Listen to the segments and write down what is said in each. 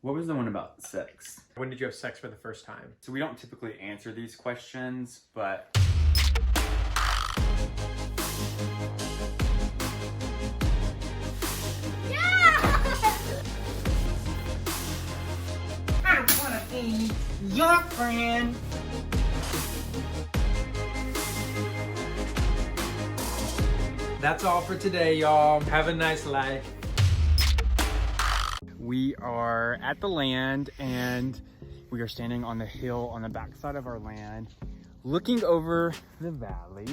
What was the one about sex? When did you have sex for the first time? So we don't typically answer these questions, but I wanna be your friend. That's all for today, y'all. Have a nice life. we are at the land and we are standing on the hill on the backside of our land, looking over the valley.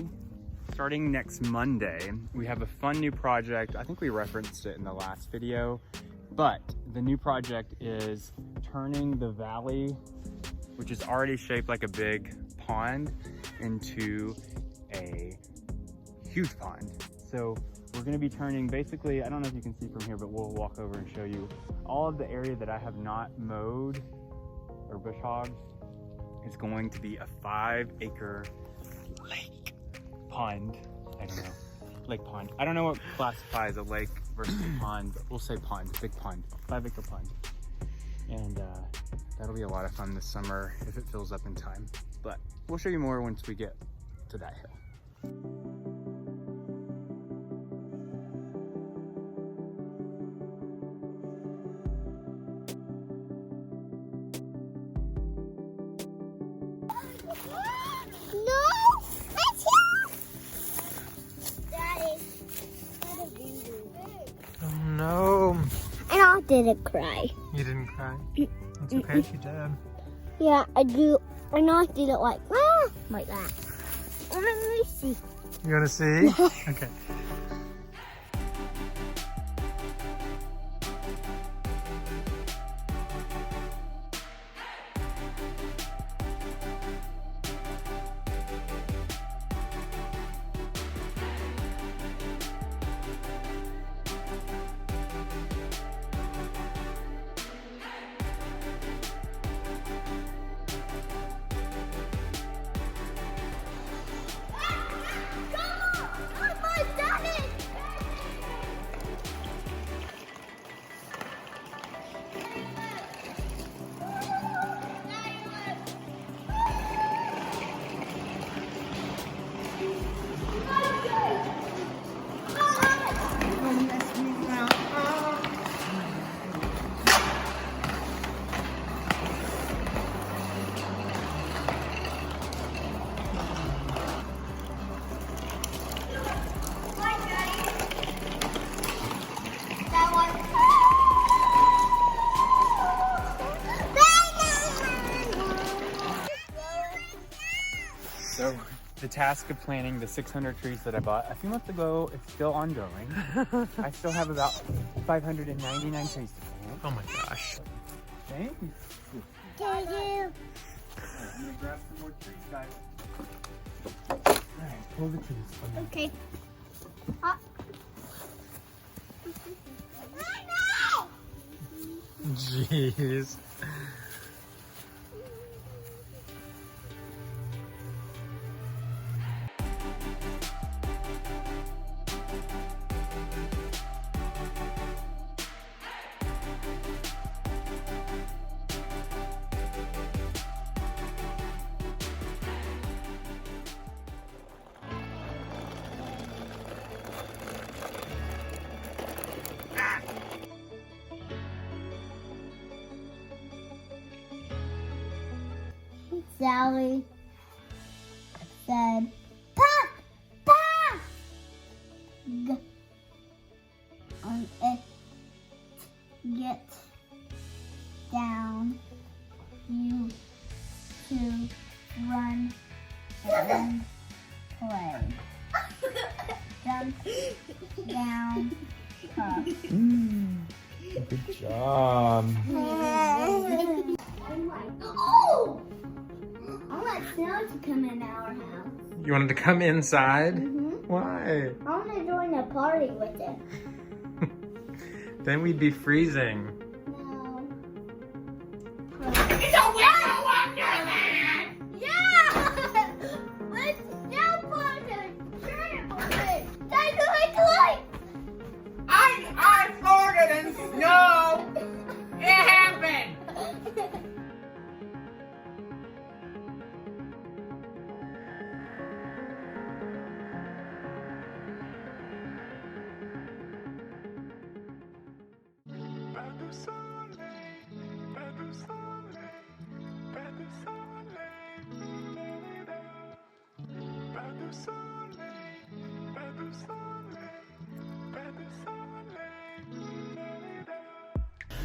Starting next Monday, we have a fun new project. I think we referenced it in the last video, but the new project is turning the valley, which is already shaped like a big pond, into a huge pond. So we're gonna be turning, basically, I don't know if you can see from here, but we'll walk over and show you all of the area that I have not mowed or bush hogged. It's going to be a 5-acre lake pond. I don't know, lake pond. I don't know what classifies a lake versus a pond, but we'll say pond, big pond, 5-acre pond. And that'll be a lot of fun this summer if it fills up in time. But we'll show you more once we get to that hill. Oh no. And I didn't cry. You didn't cry? It's okay if you did. Yeah, I do. And I did it like that. Let me see. You wanna see? Okay. So the task of planting the 600 trees that I bought a few months ago is still ongoing. I still have about 599 trees to plant. Oh my gosh. Thank you. Thank you. I'm gonna grab some more trees, guys. Alright, pull the trees for me. Okay. Jeez. Sally said, "Pop, pop." It gets down. You to run and play. Jump down. Pop. Good job. Oh! I want Snow to come in our house. You wanted to come inside? Mm-hmm. Why? I want to join a party with it. Then we'd be freezing. No. It's a winter wonderland! Yeah! Let's jump on the tramp on it. I'm I'm older than snow. It happened.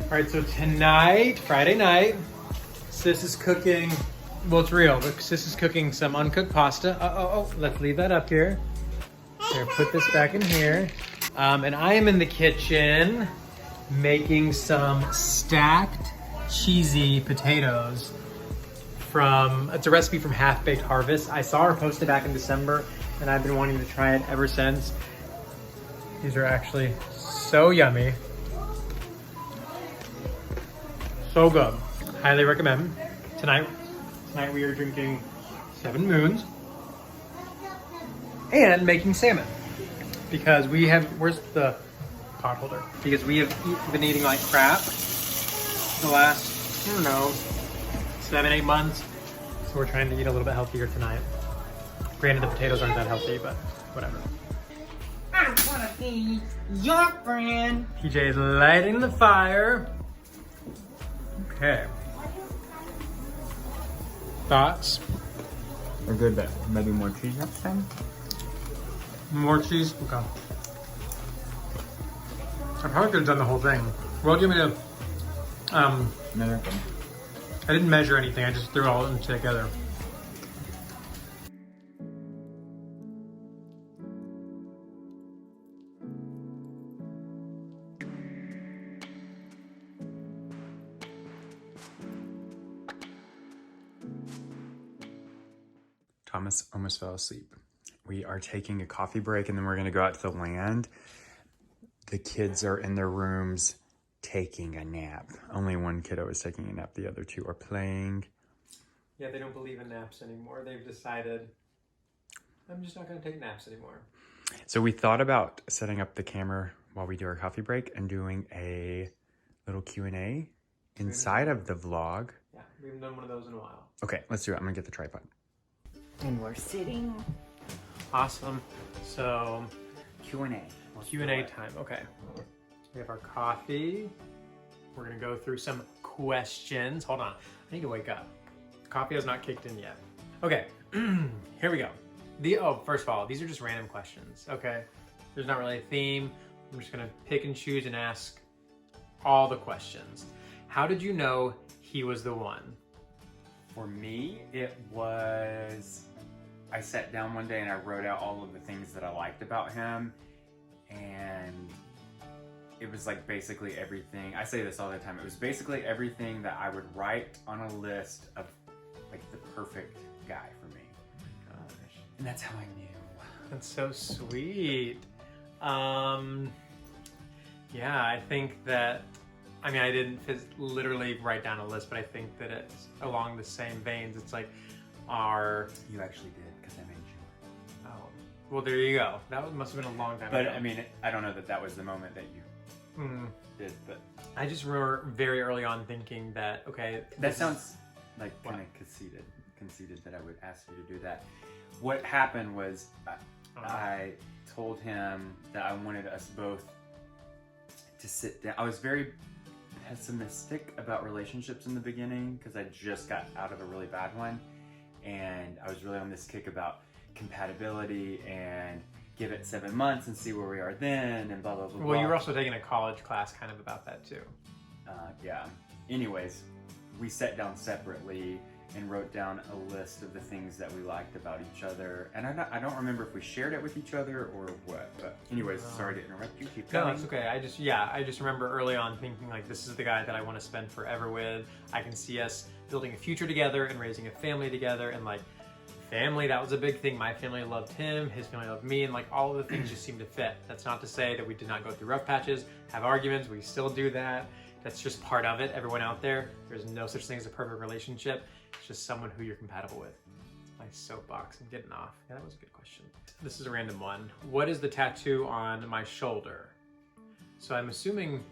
All right, so tonight, Friday night, Sis is cooking, well, it's real, but Sis is cooking some uncooked pasta. Let's leave that up here. Here, put this back in here. And I am in the kitchen making some stacked cheesy potatoes it's a recipe from Half Baked Harvest. I saw her post it back in December and I've been wanting to try it ever since. These are actually so yummy. So good. Highly recommend. Tonight we are drinking 7 Moons and making salmon because we have, where's the pot holder? Because we have been eating like crap the last, I don't know, 7-8 months. So we're trying to eat a little bit healthier tonight. Granted, the potatoes aren't that healthy, but whatever. I wanna be your friend. PJ is lighting the fire. Okay. Thoughts? We're good, but maybe more cheese next time? More cheese? Okay. I probably could have done the whole thing. Well, do you want me to, Another thing. I didn't measure anything, I just threw it all in together. Thomas almost fell asleep. We are taking a coffee break and then we're gonna go out to the land. The kids are in their rooms taking a nap. Only one kiddo is taking a nap. The other 2 are playing. Yeah, they don't believe in naps anymore. They've decided, I'm just not gonna take naps anymore. So we thought about setting up the camera while we do our coffee break and doing a little Q&A inside of the vlog. Yeah, we haven't done one of those in a while. Okay, let's do it. I'm gonna get the tripod. And we're sitting. Awesome. So, Q&A. Q&A time, okay. We have our coffee. We're gonna go through some questions. Hold on, I need to wake up. Coffee has not kicked in yet. Okay, here we go. First of all, these are just random questions, okay? There's not really a theme. I'm just gonna pick and choose and ask all the questions. How did you know he was the one? For me, it was, I sat down one day and I wrote out all of the things that I liked about him, and it was like basically everything. I say this all the time. It was basically everything that I would write on a list of like the perfect guy for me. Oh my gosh. And that's how I knew. That's so sweet. Yeah, I think that, I mean, I didn't literally write down a list, but I think that it's along the same veins. It's like our... You actually did, because I made you. Oh, well, there you go. That must have been a long time ago. But I mean, I don't know that that was the moment that you did, but... I just remember very early on thinking that, okay... That sounds like kind of conceited that I would ask you to do that. What happened was I told him that I wanted us both to sit down. I was very pessimistic about relationships in the beginning because I just got out of a really bad one, and I was really on this kick about compatibility and give it 7 months and see where we are then, and blah blah blah. Well, you were also taking a college class kind of about that too. Yeah. Anyways, we sat down separately and wrote down a list of the things that we liked about each other. And I don't remember if we shared it with each other or what. But anyways, sorry to interrupt you. Keep going. No, it's okay. I just remember early on thinking like, this is the guy that I want to spend forever with. I can see us building a future together and raising a family together. And like family, that was a big thing. My family loved him, his family loved me, and like all of the things just seemed to fit. That's not to say that we did not go through rough patches, have arguments. We still do that. That's just part of it. Everyone out there, there's no such thing as a perfect relationship. It's just someone who you're compatible with. My soapbox, I'm getting off. Yeah, that was a good question. This is a random one. What is the tattoo on my shoulder? So I'm assuming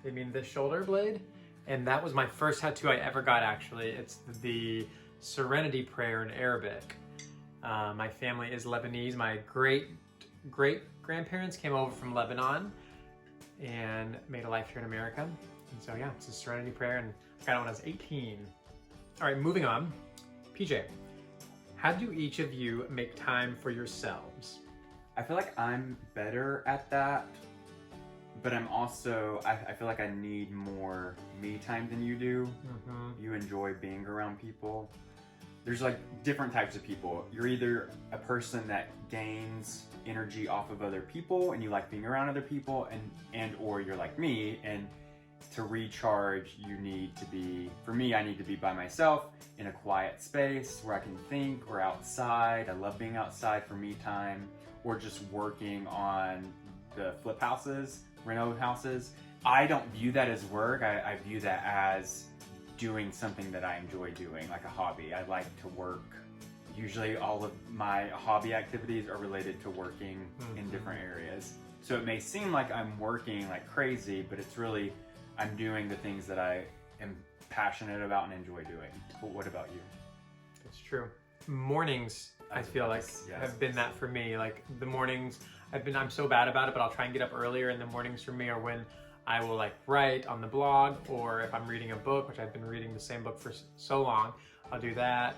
they mean this shoulder blade. And that was my first tattoo I ever got, actually. It's the Serenity Prayer in Arabic. My family is Lebanese. My great-grandparents came over from Lebanon and made a life here in America. And so yeah, it's a Serenity Prayer, and I got it when I was 18. All right, moving on. PJ, how do each of you make time for yourselves? I feel like I'm better at that but I'm also, I feel like I need more me time than you do. You enjoy being around people. There's like different types of people. You're either a person that gains energy off of other people and you like being around other people, and or you're like me, and to recharge you need to be, for me, I need to be by myself in a quiet space where I can think, or outside. I love being outside for me time, or just working on the flip houses, reno houses. I don't view that as work. I view that as doing something that I enjoy doing, like a hobby. I like to work. Usually all of my hobby activities are related to working in different areas. So it may seem like I'm working like crazy, but it's really, I'm doing the things that I am passionate about and enjoy doing. But what about you? That's true. Mornings, I feel like, have been that for me. Like the mornings, I'm so bad about it, but I'll try and get up earlier. And the mornings for me are when I will like write on the blog, or if I'm reading a book, which I've been reading the same book for so long, I'll do that.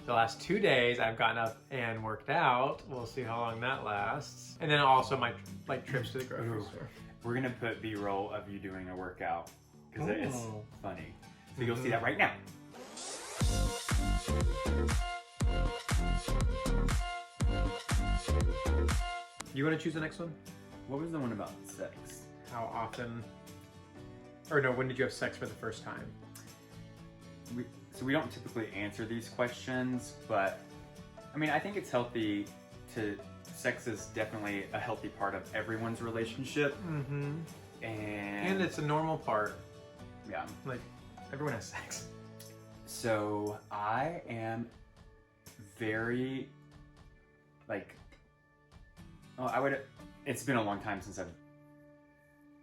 The last 2 days I've gotten up and worked out. We'll see how long that lasts. And then also my like trips to the grocery store. We're gonna put B-roll of you doing a workout because it is funny. So you'll see that right now. You want to choose the next one? What was the one about sex? How often, or no, when did you have sex for the first time? So we don't typically answer these questions, but I mean, I think it's healthy to, sex is definitely a healthy part of everyone's relationship. And it's a normal part. Yeah. Like, everyone has sex. So I am very, like, it's been a long time since I've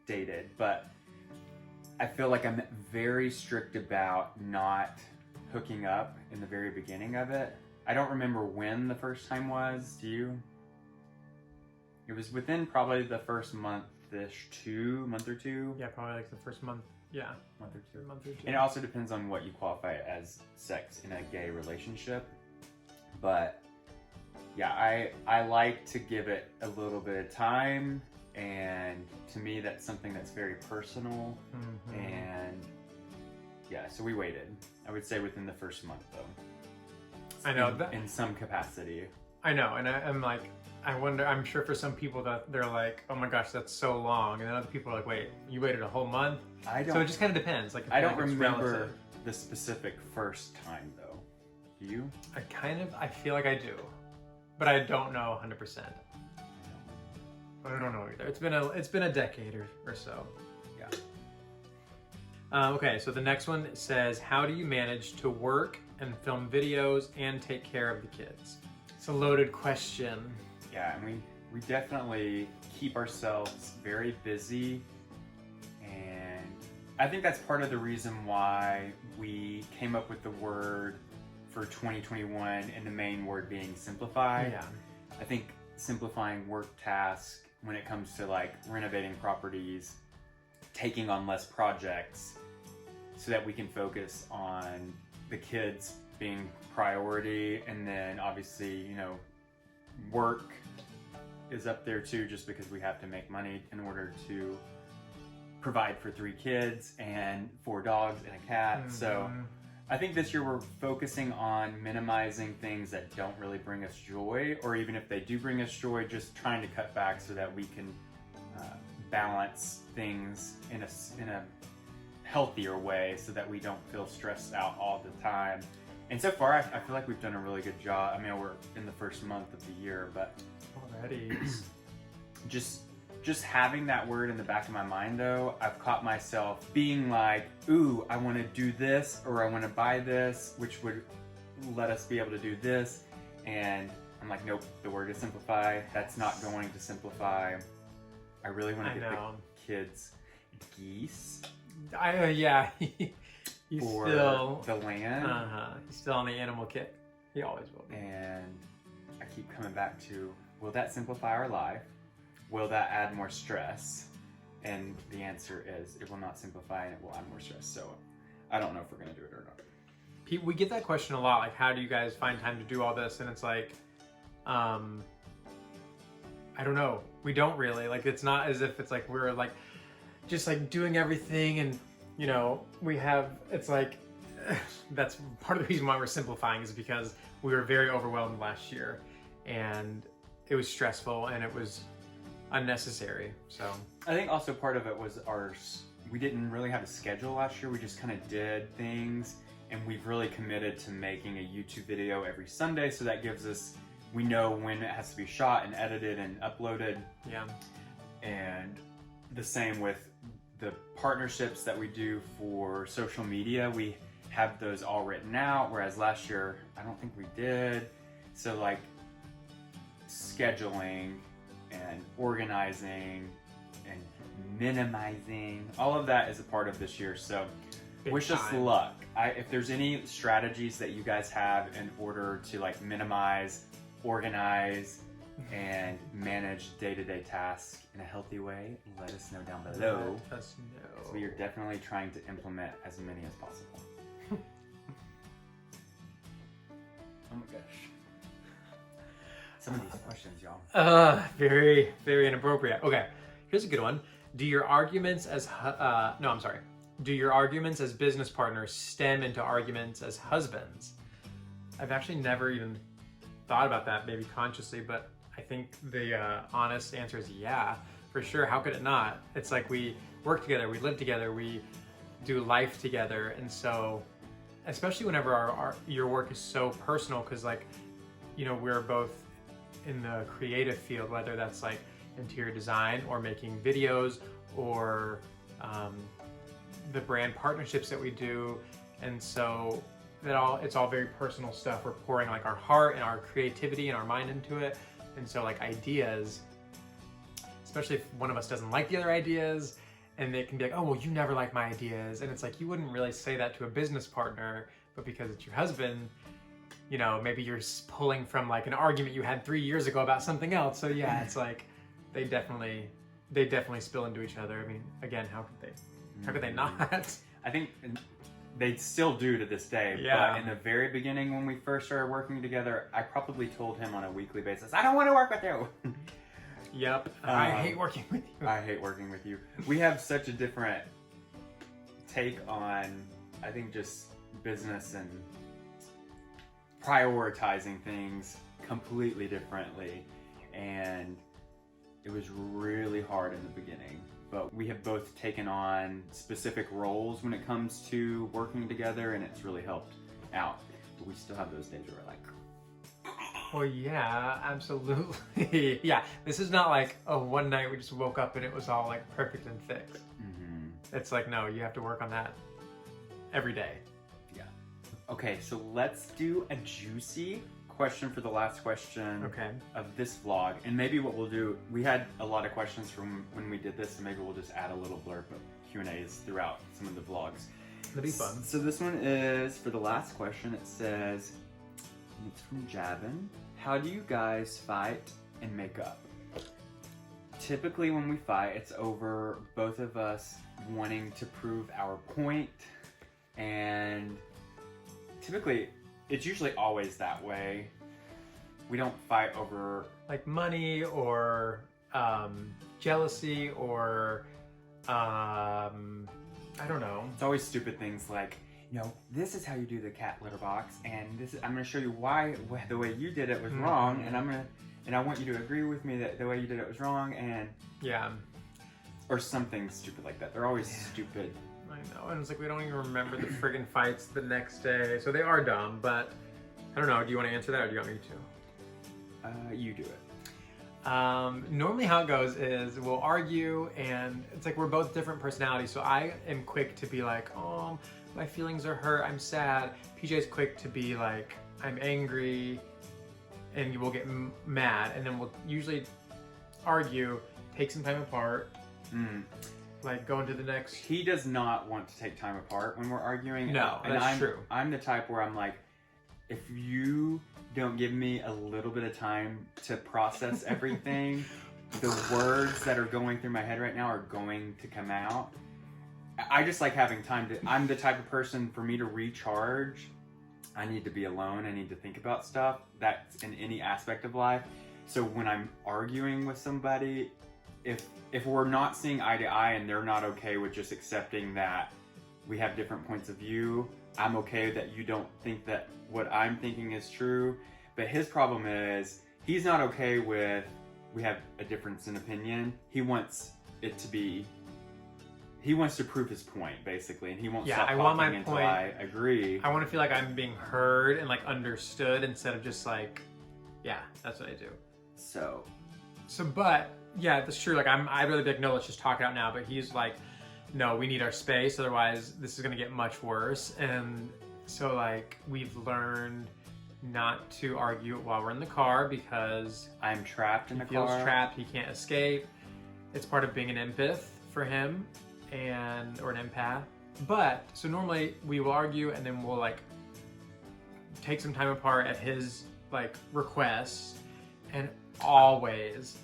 dated, but I feel like I'm very strict about not hooking up in the very beginning of it. I don't remember when the first time was. Do you? It was within probably the first month-ish, month or two. Yeah, probably like the first month. Yeah. Month or two. Month or two. And it also depends on what you qualify as sex in a gay relationship. But yeah, I like to give it a little bit of time, and to me that's something that's very personal. And yeah, so we waited. I would say within the first month though. I know that in some capacity. I know, and I'm like, I wonder, I'm sure for some people that they're like, oh my gosh, that's so long. And then other people are like, wait, you waited a whole month? So it just kind of depends. Like, I don't remember the specific first time though. Do you? I feel like I do, but I don't know 100%. I don't know either. It's been a decade or so. Yeah. Okay, so the next one says, how do you manage to work and film videos and take care of the kids? It's a loaded question. Yeah, and we definitely keep ourselves very busy, and I think that's part of the reason why we came up with the word for 2021 and the main word being simplify. Yeah. I think simplifying work tasks when it comes to like renovating properties, taking on less projects so that we can focus on the kids being priority, and then obviously, you know, work is up there too, just because we have to make money in order to provide for 3 kids and 4 dogs and a cat. So I think this year we're focusing on minimizing things that don't really bring us joy, or even if they do bring us joy, just trying to cut back so that we can balance things in a healthier way so that we don't feel stressed out all the time. And so far, I feel like we've done a really good job. I mean, we're in the first month of the year, but already, just having that word in the back of my mind, though, I've caught myself being like, ooh, I want to do this, or I want to buy this, which would let us be able to do this. And I'm like, nope, the word is simplify. That's not going to simplify. I really want to get the kids geese. Yeah. He's for still the land. He's still on the animal kick. He always will be. And I keep coming back to, will that simplify our life? Will that add more stress? And the answer is, it will not simplify and it will add more stress. So I don't know if we're gonna do it or not. We get that question a lot, like, how do you guys find time to do all this? And it's like, I don't know. We don't really. Like, it's not as if it's like we're like, just like doing everything, and you know, it's like that's part of the reason why we're simplifying, is because we were very overwhelmed last year, and it was stressful and it was unnecessary. So I think also part of it was we didn't really have a schedule last year. We just kind of did things, and we've really committed to making a YouTube video every Sunday. So that gives us, we know when it has to be shot and edited and uploaded. yeah. And the same with the partnerships that we do for social media. We have those all written out, whereas last year, I don't think we did. So like scheduling and organizing and minimizing, all of that is a part of this year. So Big wish us time. luck. If there's any strategies that you guys have in order to like minimize, organize, and manage day-to-day tasks in a healthy way, let us know down below. Let us know. 'Cause we are definitely trying to implement as many as possible. Oh my gosh. Some of these questions, y'all. Very, very inappropriate. Okay, here's a good one. Do your arguments as Do your arguments as business partners stem into arguments as husbands? I've actually never even thought about that, maybe consciously, but I think the honest answer is yeah, for sure. How could it not? It's like we work together, we live together, we do life together, and so, especially whenever your work is so personal, because like, you know, we're both in the creative field, whether that's like interior design or making videos or the brand partnerships that we do, and so it's all very personal stuff. We're pouring like our heart and our creativity and our mind into it, and so like ideas, especially if one of us doesn't like the other ideas, and they can be like, oh well, you never like my ideas, and it's like you wouldn't really say that to a business partner, but because it's your husband, you know, maybe you're pulling from like an argument you had 3 years ago about something else. So yeah, it's like they definitely spill into each other. I mean, again, how could they not? I think they still do to this day. Yeah. But in the very beginning, when we first started working together, I probably told him on a weekly basis, I don't want to work with you. Yep. I hate working with you. I hate working with you. We have such a different take on, I think, just business and prioritizing things completely differently, and it was really hard in the beginning, but we have both taken on specific roles when it comes to working together, and it's really helped out. But we still have those days where we're like, Well, yeah, absolutely. Yeah, this is not like, oh, one night we just woke up and it was all like perfect and fixed. It's like, no, you have to work on that every day. yeah. Okay, so let's do a juicy question for the last question of this vlog. And maybe what we'll do, we had a lot of questions from when we did this, and maybe we'll just add a little blurb of Q&As throughout some of the vlogs. That'd be fun. So this one is, for the last question, it says, and it's from Javin, how do you guys fight and make up? Typically when we fight, it's over both of us wanting to prove our point, and typically it's usually always that way. We don't fight over like money or jealousy or I don't know. It's always stupid things like, you know, this is how you do the cat litter box, and I'm going to show you why the way you did it was wrong, and I want you to agree with me that the way you did it was wrong, and yeah, or something stupid like that. They're always stupid. I know, and it's like we don't even remember the friggin' fights the next day, so they are dumb. But I don't know. Do you want to answer that, or do you want me to? You do it. Normally how it goes is we'll argue, and it's like we're both different personalities. So I am quick to be like, oh, my feelings are hurt, I'm sad. PJ's quick to be like, I'm angry, and we'll get mad, and then we'll usually argue, take some time apart, like go into the next. He does not want to take time apart when we're arguing. No, that's true. I'm the type where I'm like, if you don't give me a little bit of time to process everything, the words that are going through my head right now are going to come out. I just like having time to, I'm the type of person, for me to recharge, I need to be alone, I need to think about stuff. That's in any aspect of life. So when I'm arguing with somebody, if we're not seeing eye to eye and they're not okay with just accepting that we have different points of view, I'm okay that you don't think that what I'm thinking is true. But his problem is he's not okay with we have a difference in opinion. He wants it to be, he wants to prove his point basically, and he won't stop talking until I agree. I want to feel like I'm being heard and like understood instead of just like, yeah, that's what I do. So, but yeah, that's true. Like I'd really be like, no, let's just talk it out now. But he's like, no, we need our space. Otherwise this is going to get much worse. And so like we've learned not to argue while we're in the car because I'm trapped in the car. He feels trapped. He can't escape. It's part of being an empath for him or an empath. But so normally we will argue and then we'll like take some time apart at his like request, and always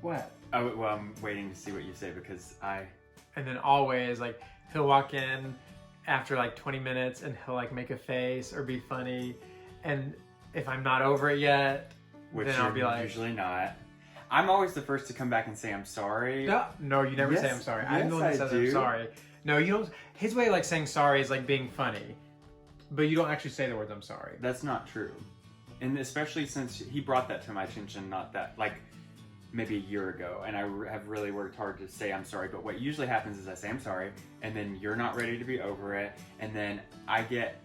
what? Oh, well, I'm waiting to see what you say because and then always like he'll walk in after like 20 minutes and he'll like make a face or be funny, and if I'm not over it yet, which then I'll be like, usually not. I'm always the first to come back and say I'm sorry. No, you never say I'm sorry. I'm the one that says I'm sorry. No, you don't. His way of like saying sorry is like being funny, but you don't actually say the words I'm sorry. That's not true. And especially since he brought that to my attention, not that, like maybe a year ago, and I have really worked hard to say I'm sorry, but what usually happens is I say I'm sorry, and then you're not ready to be over it, and then I get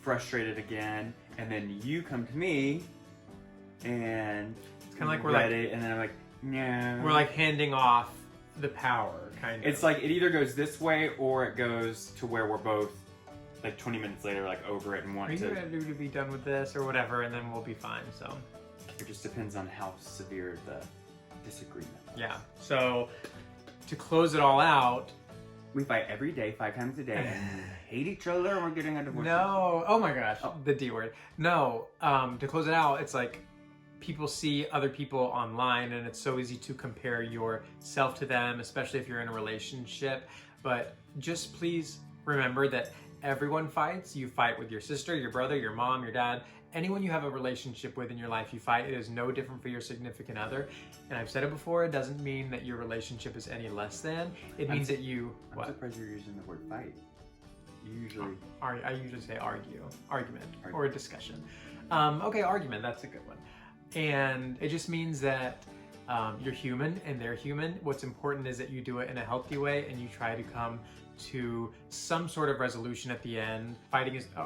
frustrated again, and then you come to me, and it's kind of like we're ready, like, and then I'm like, no. We're like handing off the power, kind of. It's like it either goes this way, or it goes to where we're both like 20 minutes later, like over it and want to. Are you ready to be done with this or whatever, and then we'll be fine. So it just depends on how severe the disagreement is. Yeah. So to close it all out, we fight every day, 5 times a day, and hate each other, and we're getting a divorce. No. Oh my gosh. Oh. The D word. No. To close it out, it's like people see other people online, and it's so easy to compare yourself to them, especially if you're in a relationship. But just please remember that everyone fights. You fight with your sister, your brother, your mom, your dad, anyone you have a relationship with in your life, you fight. It is no different for your significant other. And I've said it before, it doesn't mean that your relationship is any less than. It means that you... I'm surprised you're using the word fight. You usually... I usually say argument, or a discussion. Okay, argument, that's a good one. And it just means that you're human and they're human. What's important is that you do it in a healthy way and you try to come to some sort of resolution at the end.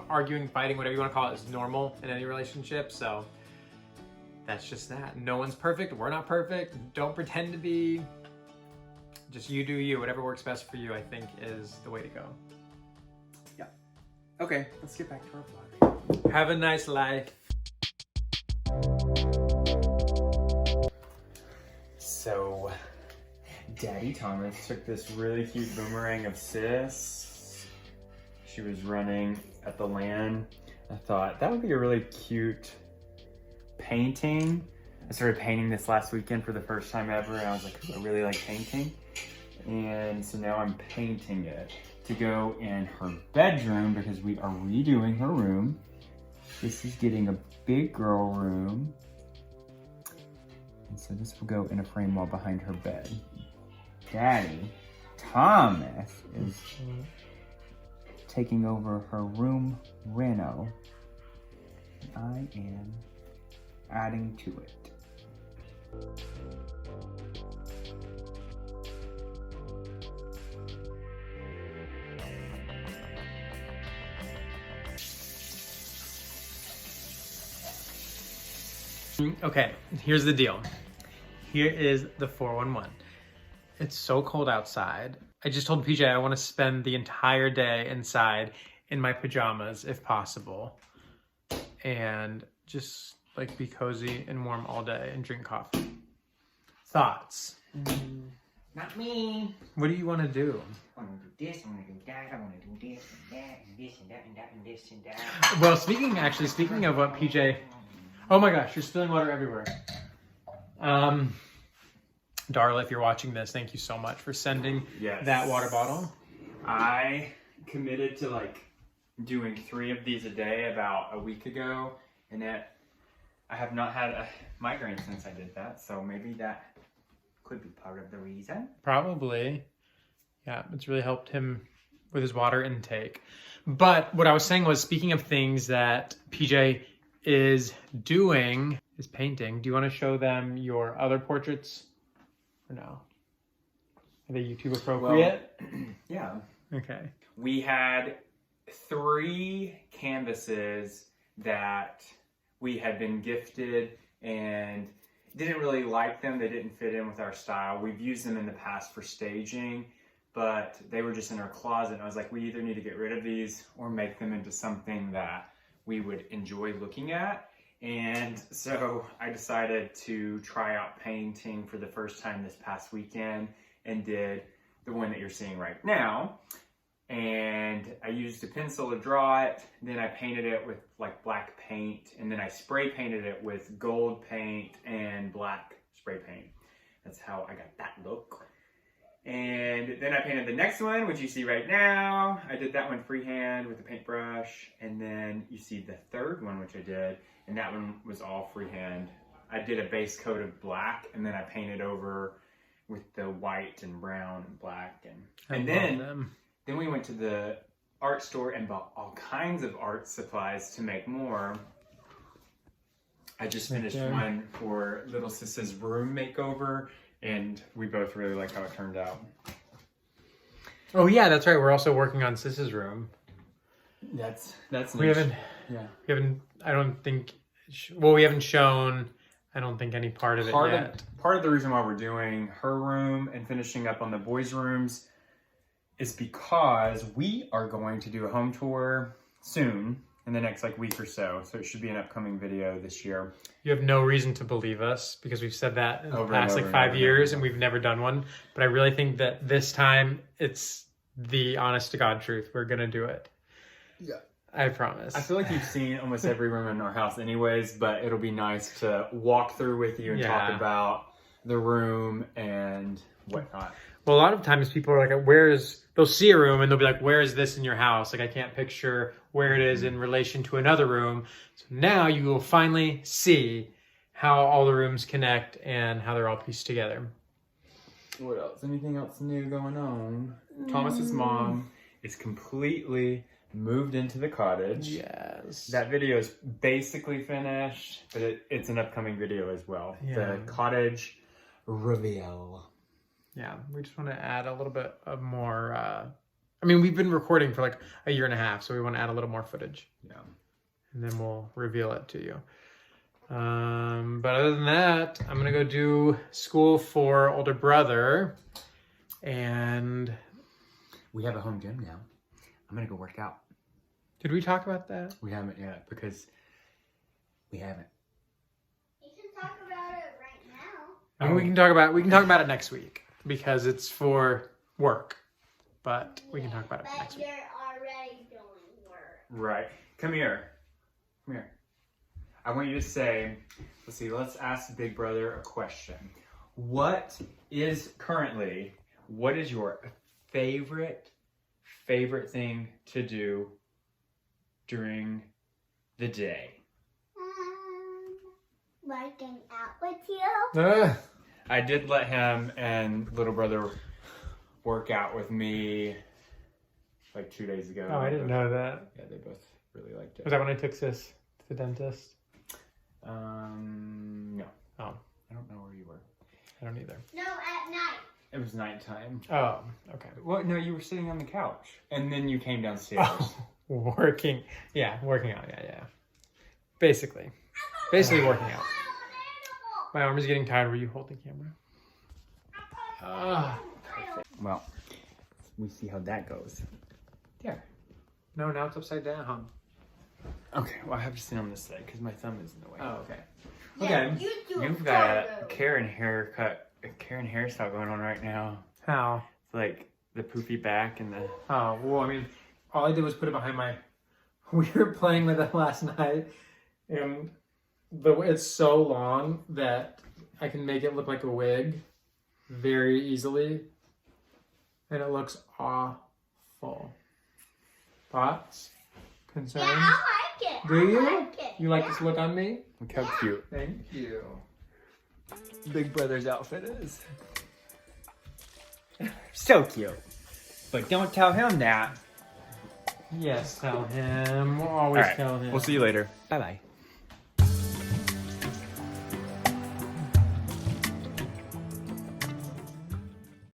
Arguing, fighting, whatever you want to call it, is normal in any relationship. So that's just that. No one's perfect. We're not perfect. Don't pretend to be. Just you do you. Whatever works best for you, I think, is the way to go. Yeah. Okay, let's get back to our vlog. Have a nice life. So, Daddy Thomas took this really cute boomerang of Sis. She was running at the land. I thought that would be a really cute painting. I started painting this last weekend for the first time ever, and I was like, I really like painting. And so now I'm painting it to go in her bedroom because we are redoing her room. This is getting a big girl room. And so this will go in a frame wall behind her bed. Daddy Thomas is taking over her room reno. I am adding to it. Okay, here's the deal. Here is the 411. It's so cold outside. I just told PJ I want to spend the entire day inside in my pajamas if possible. And just like be cozy and warm all day and drink coffee. Thoughts? Not me. What do you want to do? I want to do this, I want to do that, I want to do this and that, and this and that, and that, and this and that. Well, speaking of what PJ... Oh my gosh, you're spilling water everywhere. Darla, if you're watching this, thank you so much for sending that water bottle. I committed to like doing 3 of these a day about a week ago, and I have not had a migraine since I did that, so maybe that could be part of the reason. Probably. Yeah, it's really helped him with his water intake. But what I was saying was, speaking of things that PJ is doing, is painting. Do you want to show them your other portraits or no? Are they YouTube appropriate? Well, yeah. Okay. We had 3 canvases that we had been gifted and didn't really like them. They didn't fit in with our style. We've used them in the past for staging, but they were just in our closet. And I was like, we either need to get rid of these or make them into something that we would enjoy looking at. And so I decided to try out painting for the first time this past weekend and did the one that you're seeing right now. And I used a pencil to draw it, then I painted it with like black paint, and then I spray painted it with gold paint and black spray paint. That's how I got that look. And then I painted the next one, which you see right now. I did that one freehand with a paintbrush, and then you see the third one, which I did, and that one was all freehand. I did a base coat of black, and then I painted over with the white and brown and black, and then we went to the art store and bought all kinds of art supplies to make more. I just finished one for little Sis's room makeover, and we both really like how it turned out. Oh yeah, that's right. We're also working on Sis's room. That's we haven't. Yeah. We haven't. I don't think. Well, we haven't shown. I don't think any part of it yet. Part of the reason why we're doing her room and finishing up on the boys' rooms is because we are going to do a home tour soon in the next like week or so. So it should be an upcoming video this year. You have no reason to believe us because we've said that in the Over past and like over 5 and years over. and we've never done one. But I really think that this time it's the honest to God truth. We're going to do it. Yeah. I promise. I feel like you've seen almost every room in our house anyways, but it'll be nice to walk through with you and talk about the room and whatnot. Well, a lot of times people are like, they'll see a room and they'll be like, where is this in your house? Like, I can't picture where it is in relation to another room. So now you will finally see how all the rooms connect and how they're all pieced together. What else? Anything else new going on? Thomas's mom is completely moved into the cottage. Yes. That video is basically finished, but it's an upcoming video as well. Yeah. The cottage reveal. Yeah, we just want to add a little bit of more, I mean, we've been recording for like a year and a half, so we want to add a little more footage. Yeah. And then we'll reveal it to you. But other than that, I'm going to go do school for older brother. And we have a home gym now. I'm going to go work out. Did we talk about that? We haven't yet because we haven't. You can talk about it right now. I mean, we can talk about it next week because it's for work. But we can talk about it next week. But you're already doing work. Right. Come here. Come here. I want you to say, let's ask Big Brother a question. What is your favorite thing to do during the day? Working out with you. I did let him and little brother work out with me like 2 days ago. Oh, I didn't know that. Yeah, they both really liked it. Was that when I took Sis to the dentist? No. Oh. I don't know where you were. I don't either. No, at night. It was nighttime. Oh, okay. Well, no, you were sitting on the couch. And then you came downstairs. Oh, working out, yeah. Basically working out. My arm is getting tired. Were you holding camera? Well, we see how that goes. There. No, now it's upside down. Okay, well, I have to sit on this side because my thumb is in the way. Oh, okay. Yeah, Okay, you do you've got a Karen hairstyle going on right now. How? It's like the poofy back and the... Oh, well, I mean, all I did was put it behind my... We were playing with it last night, and it's so long that I can make it look like a wig very easily, and it looks awful. Thoughts? Concerns? Yeah, I like it. Do you? I like it. You like this look on me? Look how cute Thank you. Big Brother's outfit is. So cute. But don't tell him that. Yes, tell him. We'll All always right, tell him. we'll see you later. Bye-bye.